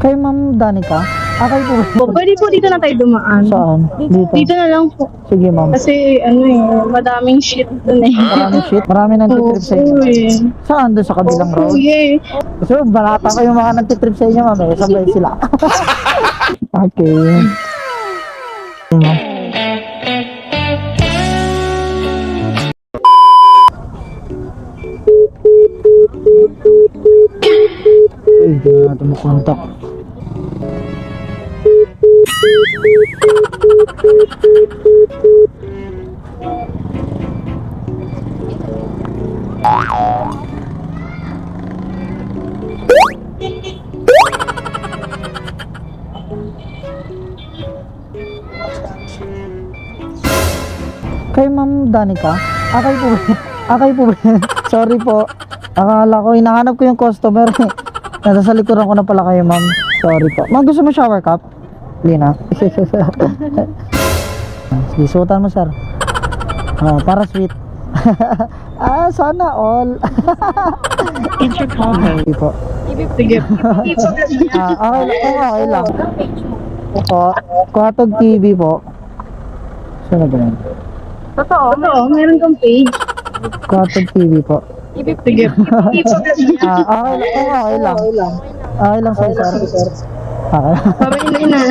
Kay Ma'am Danica? Kay po. Pwede po dito na tayo dumaan. Saan? Dito. Dito na lang po. Sige, ma'am. Kasi madaming shit dun eh. Maraming shit. Marami nagtitrip sa inyo. Saan? Doon sa kabilang road? Yeah. Kasi balata ko yung mga nagtitrip sa inyo, ma'am. Sabay sila. Okay. Ma'am. Uy, di na natin makontak. Kay Ma'am Danica? Kay po. Kay po. Sorry po. Akala ko, hinahanap ko yung customer. Nasa likuran ko na pala kayo, ma'am. Sorry po. Ma'am, gusto mo shower cup? Lina. Sige, suotan mo, sir. Para sweet. Sana all. Sige po. Sige. Okay lang. Po, Kuhatog TV po. Saan na ba yan? Totoo, meron kang page. Kuhatog TV po. Sige. Okay lang. Okay lang, sir. Okay. Sabi nila na.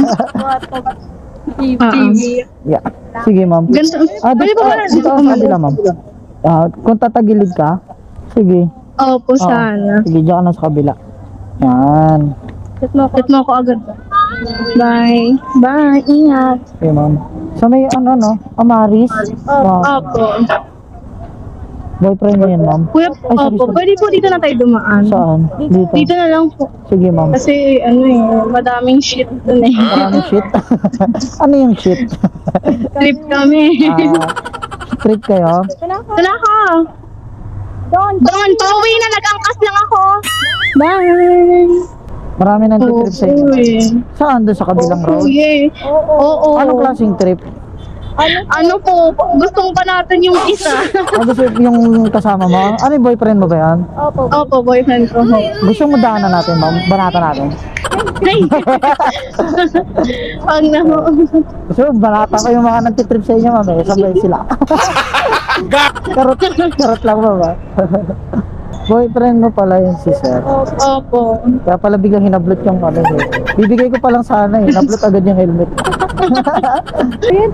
TV. Yeah. Sige, ma'am. Ganito. Pwede ba ba? Dito ka sa kabila, ma'am. Kung tatagilid ka, sige. Opo, sana. Sige, diyan ka na sa kabila. Yan. Set mo ako agad. Bye. Bye. Ingat. Okay, ma'am. Sa may no? Amaris. Opo. Boyfriend mo yan, ma'am. Kuya, sorry. pwede po dito na tayo dumaan. Saan? Dito. Dito na lang po. Sige, ma'am. Kasi madaming shit dun eh. Maraming shit. Ano yung shit? Trip kami. Trip kayo? Wala ka. Doon, pauwi na. Nag-angkas lang ako. Bye. Marami nang trip sa inyo. Saan? Doon sa kabilang road? Oo. Anong klaseng trip? Ano po, gustong pa natin yung isa. Gusto yung kasama mo? Ano yung boyfriend mo ba yan? Opo, boyfriend ko. Gusto mo daanan natin, ma'am? Banatan natin? Pag na ho. Gusto mo banata ko yung mga nagtitrip sa inyo, ma'am? Sabay sila. Karot lang ba? Boyfriend mo pala yun si sir. Opo. Kaya pala biglang hinablot yung bibigay ko pa lang sana nablot agad yung helmet.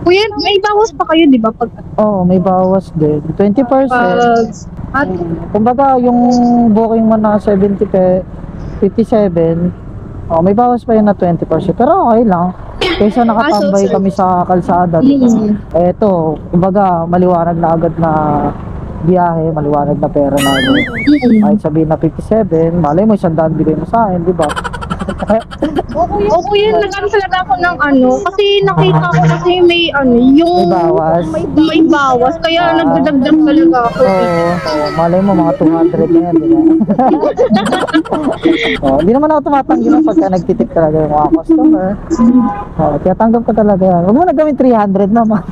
Kuya, may bawas pa kayo, di ba? Oo, may bawas din. 20%. At Kumbaga, yung booking mo na 57, may bawas pa yun na 20%. Pero okay lang. Kaysa nakatambay kami sa kalsada. Diba? Eto, kumbaga, maliwanag na agad na biyahe, maliwanag na pera na kahit sabihin na 57, malay mo 100 bigay mo sa akin, di ba? o kuya, nagano talaga ako ng kasi nakita ko kasi may yung may bawas. Kaya nagdadagdag talaga ako. Oo, malay mo mga 200 na yan, di ba? Hindi naman ako tumatanggi lang pagka nagtitip talaga yung mga customer. Kaya tanggap ko talaga yan. Huwag mo na gawin 300 naman.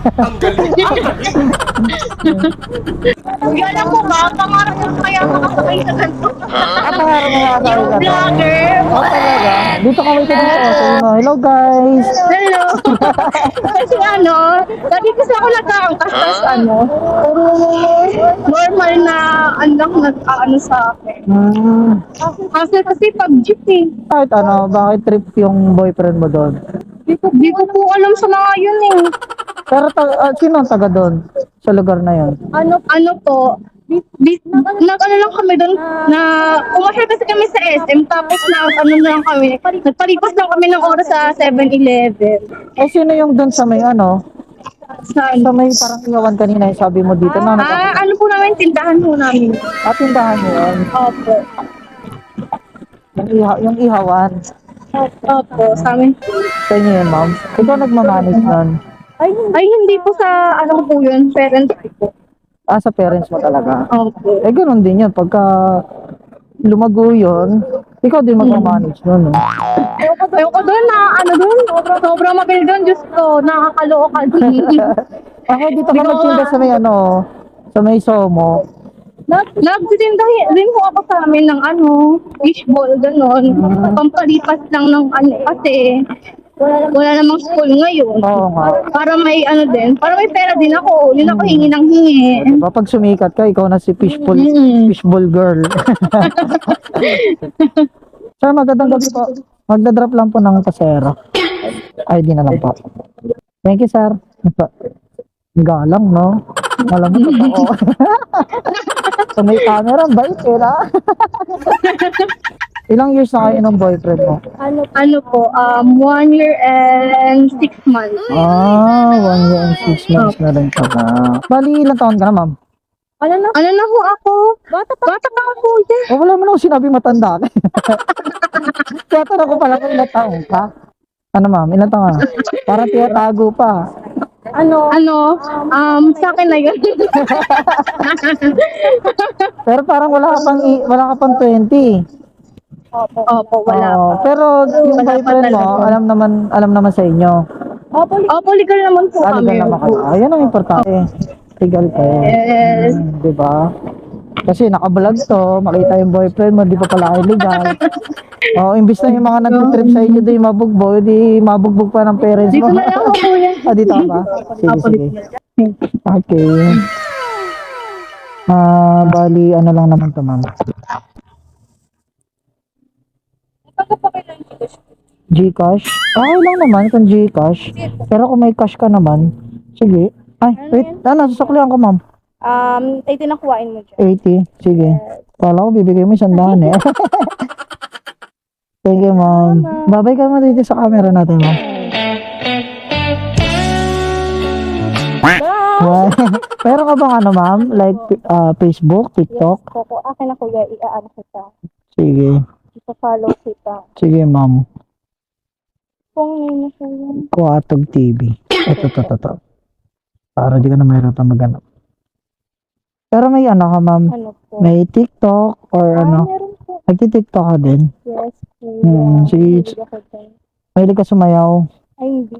Yan ako ba? Pangarap ko kaya makasakay sa ganito. Pangarap mo nga Yung vlogger. talaga. Dito kami sa dito. Sabi mo, hello guys. Hello. Kasi dati kasi ako nag-aangkas normal na anak sa akin. Kasi pag jeep Kahit bakit trip yung boyfriend mo doon? Di ko po alam sa mga yun Pero sino ang taga doon? Sa lugar na yun? Ano po? Lang kami doon na umasyal kasi kami sa SM tapos lang kami. Nagpalipas lang kami ng oras sa 7-Eleven. Sino yung doon sa may Sa may parang ihawan kanina yung sabi mo dito na po namin, tindahan po namin. Tindahan mo yun? Opo. Yung ihawan? Opo, sa amin. Sa inyo yun, ma'am? Ikaw nagmamanage nun? Ay, hindi po sa po yun, parents ko. Sa parents mo talaga? Opo. Ganun din yun. Pagka lumago yun, ikaw din magmamanage nun. Ayoko doon doon. Sobrang mabili doon. Diyos ko, nakakalookan. Ako dito ka nagtinda sa may sa may Somo. Nagtitinda din po ako sa amin ng fishball, ganon. Pampalipas lang ng kasi wala namang school ngayon. Oo nga. Para may para may pera din ako. Yun ako hingi ng hingi. Diba, pag sumikat ka, ikaw na si fishball girl. Sir, magandang gabi po. Magdadrop lang po ng pasero. ID na lang po. Thank you, sir. Galang, no? Alam mo, totoo. So, may camera, bait eh, na? Ilang years na kayo ng boyfriend mo? Ano po, 1 year and 6 months. 1 year and 6 months na rin pala. Bali, ilang taon ka na, ma'am? Ano na ho ako? Bata pa ako dyan. O, wala mo na ako sinabi matanda ka. Kaya tanong ko pala kung ilang taon ka. Ano, ma'am? Ilang taon ka? Parang tiyatago pa. Sa akin na yun. Pero parang wala ka pang 20. Opo, wala Oo, pa. pero yung Wala pa boyfriend mo, talaga. alam naman sa inyo. Opo, legal naman po Legal kami. naman kayo. Ayan ang importante. Legal kayo. Yes. Di ba? Kasi naka-vlog to, makita yung boyfriend mo, di pa pala kayo legal. Imbis na yung mga nag-trip sa inyo di mabugbog, di mabugbog pa ng parents Dito mo. na lang ako, kuya. Dito ka ba? Sige, sige. Okay. Bali, ano lang naman to, ma'am. Gcash? Okay lang naman kung Gcash. Pero kung may cash ka naman, sige. Ay, wait. Susuklihan ko, ma'am. 18 na kuhain mo dyan. 80. Sige. Kala ko bibigay mo 100 eh. Thank you, ma'am. Babay ka mo dito sa camera natin, ma'am. Meron ka bang ma'am? Like, Facebook, TikTok? Koko, akin na kuya, i-ano kita. Sige. Ipa-follow kita. Sige, ma'am. Kung name na siya yun. Kuatog TV. Ito. Para di ka na mahirapan maghanap. Pero may ka, ma'am? Ano po? May TikTok or Meron po. Nagti-TikTok ka din? Yes, kuya. Sige. Mahilig ako dyan. Mahilig ka sumayaw? Ay, hindi.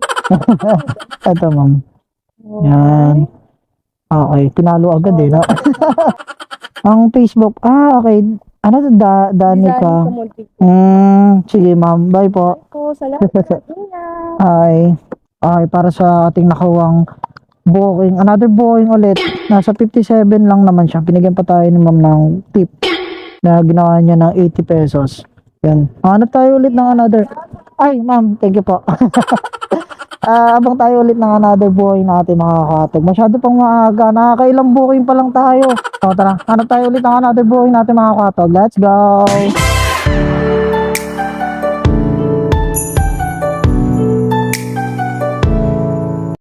Ito, ma'am. Yan. Okay. Tinalo agad eh, no? Ang Facebook. Okay. Ano to? Danica. Sige, ma'am. Bye po. Ako, salamat. Hi. Okay, para sa ating nakuwang booking. Another booking ulit. Nasa 57 lang naman siya. Pinigyan pa tayo ni ma'am ng tip na ginawa niya ng 80 pesos. Yan. Hanap tayo ulit ng another. Ay, ma'am. Thank you po. Abang tayo ulit ng another booking natin makakatog. Masyado pang maaga. Nakakailang booking pa lang tayo. So, tara. Hanap tayo ulit ng another booking natin makakatog. Let's go!